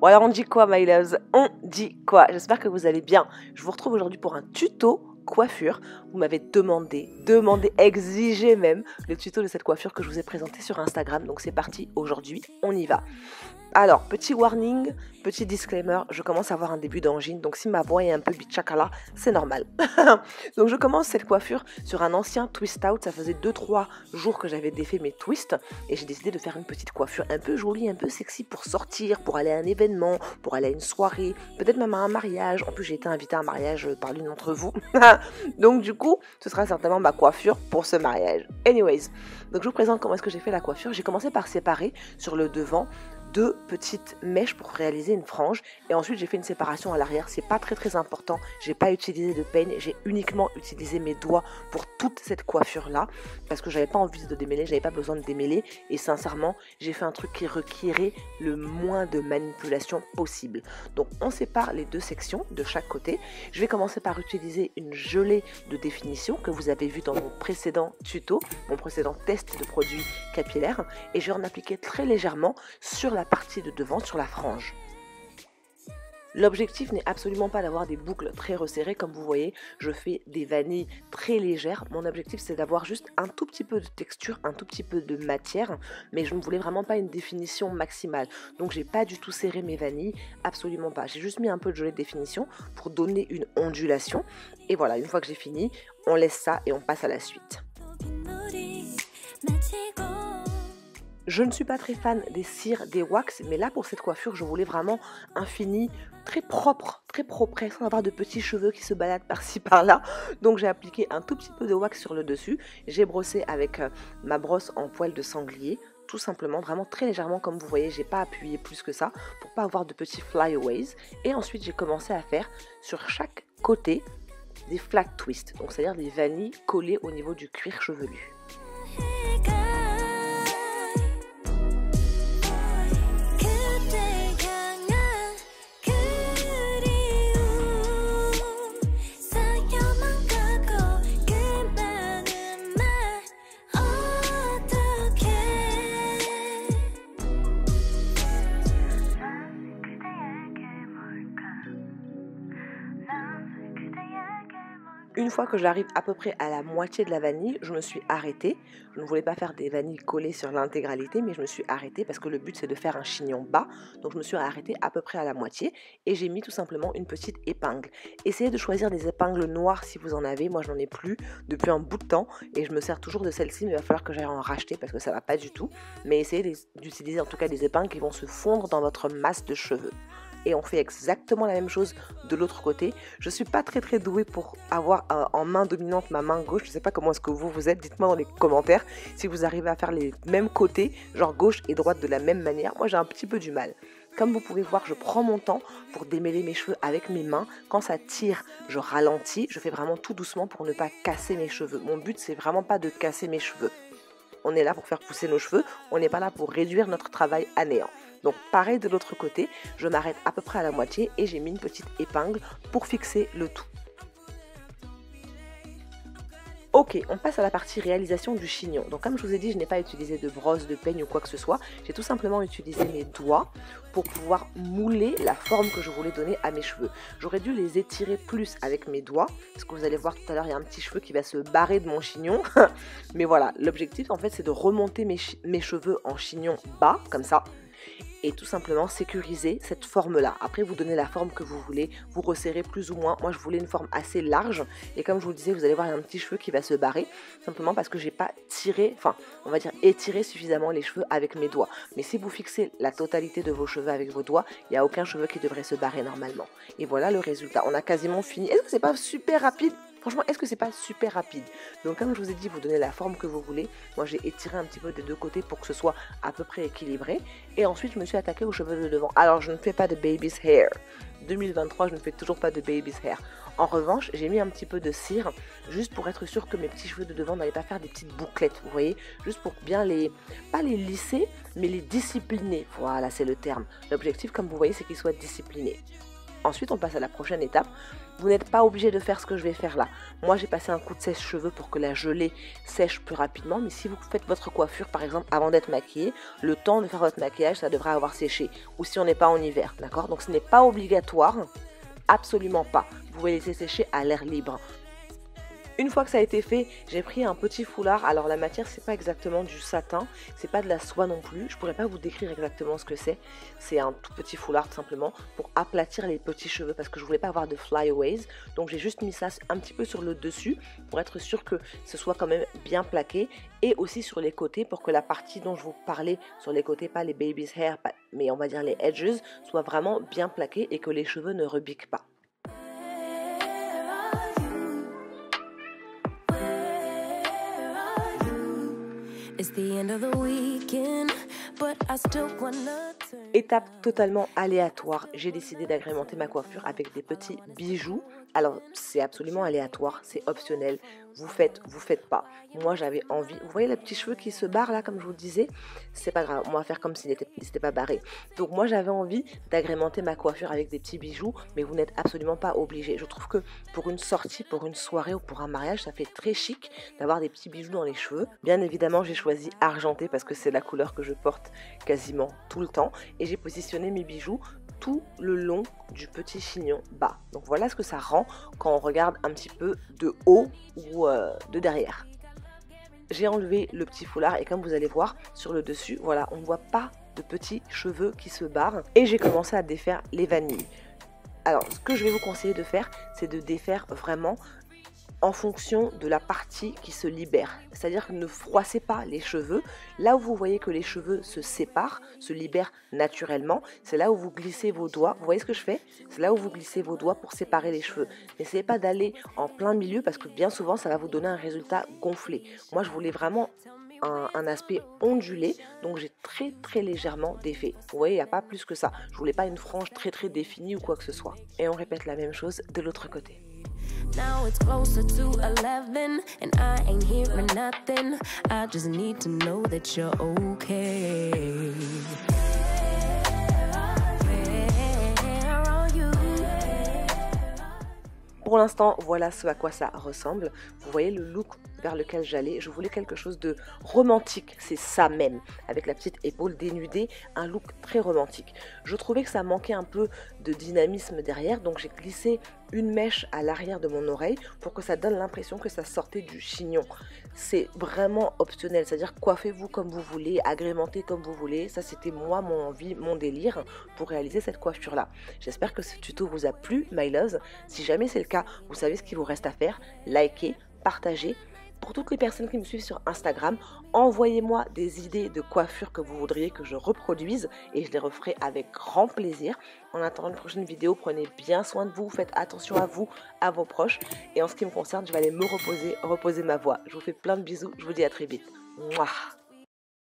Bon alors on dit quoi my loves? On dit quoi? J'espère que vous allez bien. Je vous retrouve aujourd'hui pour un tuto coiffure. Vous m'avez demandé, exigé même le tuto de cette coiffure que je vous ai présenté sur Instagram. Donc c'est parti, aujourd'hui on y va. Alors, petit warning, petit disclaimer, je commence à avoir un début d'angine, donc si ma voix est un peu bitchakala, c'est normal. Donc je commence cette coiffure sur un ancien twist out, ça faisait 2-3 jours que j'avais défait mes twists, et j'ai décidé de faire une petite coiffure un peu jolie, un peu sexy pour sortir, pour aller à un événement, pour aller à une soirée, peut-être même à un mariage. En plus j'ai été invitée à un mariage par l'une d'entre vous, donc du coup, ce sera certainement ma coiffure pour ce mariage. Anyways, donc je vous présente comment est-ce que j'ai fait la coiffure. J'ai commencé par séparer sur le devant 2 petites mèches pour réaliser une frange, et ensuite j'ai fait une séparation à l'arrière. C'est pas très important, j'ai pas utilisé de peigne, j'ai uniquement utilisé mes doigts pour toute cette coiffure là parce que j'avais pas envie de démêler, j'avais pas besoin de démêler, et sincèrement j'ai fait un truc qui requérait le moins de manipulation possible. Donc on sépare les 2 sections de chaque côté. Je vais commencer par utiliser une gelée de définition que vous avez vu dans mon précédent tuto, mon précédent test de produit capillaire, et je vais en appliquer très légèrement sur la partie de devant, sur la frange. L'objectif n'est absolument pas d'avoir des boucles très resserrées. Comme vous voyez, je fais des vanilles très légères. Mon objectif, c'est d'avoir juste un tout petit peu de texture, un tout petit peu de matière, mais je ne voulais vraiment pas une définition maximale. Donc j'ai pas du tout serré mes vanilles, absolument pas. J'ai juste mis un peu de gelée de définition pour donner une ondulation. Et voilà, une fois que j'ai fini, on laisse ça et on passe à la suite. Je ne suis pas très fan des cires, des wax, mais là pour cette coiffure, je voulais vraiment un fini très propre, sans avoir de petits cheveux qui se baladent par-ci par-là. Donc j'ai appliqué un tout petit peu de wax sur le dessus. J'ai brossé avec ma brosse en poil de sanglier, tout simplement, vraiment très légèrement comme vous voyez. J'ai pas appuyé plus que ça pour pas avoir de petits flyaways. Et ensuite j'ai commencé à faire sur chaque côté des flat twists, donc c'est-à-dire des vanilles collées au niveau du cuir chevelu. Une fois que j'arrive à peu près à la moitié de la vanille, je me suis arrêtée. Je ne voulais pas faire des vanilles collées sur l'intégralité, mais je me suis arrêtée parce que le but c'est de faire un chignon bas. Donc je me suis arrêtée à peu près à la moitié et j'ai mis tout simplement une petite épingle. Essayez de choisir des épingles noires si vous en avez. Moi je n'en ai plus depuis un bout de temps et je me sers toujours de celle-ci, mais il va falloir que j'aille en racheter parce que ça va pas du tout. Mais essayez d'utiliser en tout cas des épingles qui vont se fondre dans votre masse de cheveux. Et on fait exactement la même chose de l'autre côté. Je suis pas très douée pour avoir en main dominante ma main gauche. Je sais pas comment est-ce que vous êtes. Dites-moi dans les commentaires si vous arrivez à faire les mêmes côtés, genre gauche et droite de la même manière. Moi j'ai un petit peu du mal. Comme vous pouvez voir, je prends mon temps pour démêler mes cheveux avec mes mains. Quand ça tire, je ralentis. Je fais vraiment tout doucement pour ne pas casser mes cheveux. Mon but c'est vraiment pas de casser mes cheveux. On est là pour faire pousser nos cheveux. On n'est pas là pour réduire notre travail à néant. Donc pareil de l'autre côté, je m'arrête à peu près à la moitié et j'ai mis une petite épingle pour fixer le tout. Ok, on passe à la partie réalisation du chignon. Donc comme je vous ai dit, je n'ai pas utilisé de brosse, de peigne ou quoi que ce soit. J'ai tout simplement utilisé mes doigts pour pouvoir mouler la forme que je voulais donner à mes cheveux. J'aurais dû les étirer plus avec mes doigts, parce que vous allez voir tout à l'heure, il y a un petit cheveu qui va se barrer de mon chignon. Mais voilà, l'objectif en fait c'est de remonter mes cheveux en chignon bas, comme ça. Et tout simplement sécuriser cette forme-là. Après, vous donnez la forme que vous voulez, vous resserrez plus ou moins. Moi, je voulais une forme assez large. Et comme je vous le disais, vous allez voir, il y a un petit cheveu qui va se barrer. Simplement parce que j'ai pas tiré, enfin, on va dire étiré suffisamment les cheveux avec mes doigts. Mais si vous fixez la totalité de vos cheveux avec vos doigts, il n'y a aucun cheveu qui devrait se barrer normalement. Et voilà le résultat. On a quasiment fini. Est-ce que c'est pas super rapide ? Franchement, est-ce que c'est pas super rapide? Donc comme je vous ai dit, vous donnez la forme que vous voulez. Moi j'ai étiré un petit peu des 2 côtés pour que ce soit à peu près équilibré. Et ensuite je me suis attaquée aux cheveux de devant. Alors je ne fais pas de baby's hair. 2023, je ne fais toujours pas de baby's hair. En revanche, j'ai mis un petit peu de cire, juste pour être sûr que mes petits cheveux de devant n'allaient pas faire des petites bouclettes, vous voyez, juste pour bien pas les lisser, mais les discipliner. Voilà, c'est le terme. L'objectif, comme vous voyez, c'est qu'ils soient disciplinés. Ensuite, on passe à la prochaine étape. Vous n'êtes pas obligé de faire ce que je vais faire là. Moi, j'ai passé un coup de sèche-cheveux pour que la gelée sèche plus rapidement. Mais si vous faites votre coiffure, par exemple, avant d'être maquillé, le temps de faire votre maquillage, ça devrait avoir séché. Ou si on n'est pas en hiver, d'accord? Donc, ce n'est pas obligatoire. Absolument pas. Vous pouvez laisser sécher à l'air libre. Une fois que ça a été fait, j'ai pris un petit foulard. Alors la matière, c'est pas exactement du satin, c'est pas de la soie non plus. Je pourrais pas vous décrire exactement ce que c'est. C'est un tout petit foulard tout simplement pour aplatir les petits cheveux parce que je voulais pas avoir de flyaways. Donc j'ai juste mis ça un petit peu sur le dessus pour être sûr que ce soit quand même bien plaqué et aussi sur les côtés pour que la partie dont je vous parlais sur les côtés, pas les baby's hair, mais on va dire les edges, soit vraiment bien plaquée et que les cheveux ne rebiquent pas. Étape totalement aléatoire, j'ai décidé d'agrémenter ma coiffure avec des petits bijoux. Alors c'est absolument aléatoire, c'est optionnel, vous faites pas. Moi j'avais envie, vous voyez les petits cheveux qui se barrent là comme je vous le disais, c'est pas grave, on va faire comme s'ils n'étaient pas barrés. Donc moi j'avais envie d'agrémenter ma coiffure avec des petits bijoux, mais vous n'êtes absolument pas obligé. Je trouve que pour une sortie, pour une soirée ou pour un mariage, ça fait très chic d'avoir des petits bijoux dans les cheveux. Bien évidemment j'ai choisi argenté parce que c'est la couleur que je porte quasiment tout le temps et j'ai positionné mes bijoux tout le long du petit chignon bas. Donc voilà ce que ça rend quand on regarde un petit peu de haut ou de derrière. J'ai enlevé le petit foulard et comme vous allez voir sur le dessus, voilà, on ne voit pas de petits cheveux qui se barrent et j'ai commencé à défaire les vanilles. Alors ce que je vais vous conseiller de faire, c'est de défaire vraiment en fonction de la partie qui se libère. C'est-à-dire que ne froissez pas les cheveux. Là où vous voyez que les cheveux se séparent, se libèrent naturellement, c'est là où vous glissez vos doigts. Vous voyez ce que je fais? C'est là où vous glissez vos doigts pour séparer les cheveux. N'essayez pas d'aller en plein milieu parce que bien souvent, ça va vous donner un résultat gonflé. Moi, je voulais vraiment un aspect ondulé, donc j'ai très légèrement défait. Vous voyez, il n'y a pas plus que ça. Je voulais pas une frange très définie ou quoi que ce soit. Et on répète la même chose de l'autre côté. Now it's closer to 11 and I ain't hearing nothing. I just need to know that you're okay. Pour l'instant, voilà ce à quoi ça ressemble. Vous voyez le look vers lequel j'allais. Je voulais quelque chose de romantique, c'est ça même. Avec la petite épaule dénudée, un look très romantique. Je trouvais que ça manquait un peu de dynamisme derrière, donc j'ai glissé une mèche à l'arrière de mon oreille pour que ça donne l'impression que ça sortait du chignon. C'est vraiment optionnel, c'est-à-dire coiffez-vous comme vous voulez, agrémentez comme vous voulez. Ça, c'était moi, mon envie, mon délire pour réaliser cette coiffure-là. J'espère que ce tuto vous a plu, my loves. Si jamais c'est le cas, vous savez ce qu'il vous reste à faire. Likez, partagez. Pour toutes les personnes qui me suivent sur Instagram, envoyez-moi des idées de coiffure que vous voudriez que je reproduise et je les referai avec grand plaisir. En attendant une prochaine vidéo, prenez bien soin de vous, faites attention à vous, à vos proches. Et en ce qui me concerne, je vais aller me reposer ma voix. Je vous fais plein de bisous, je vous dis à très vite. Mouah.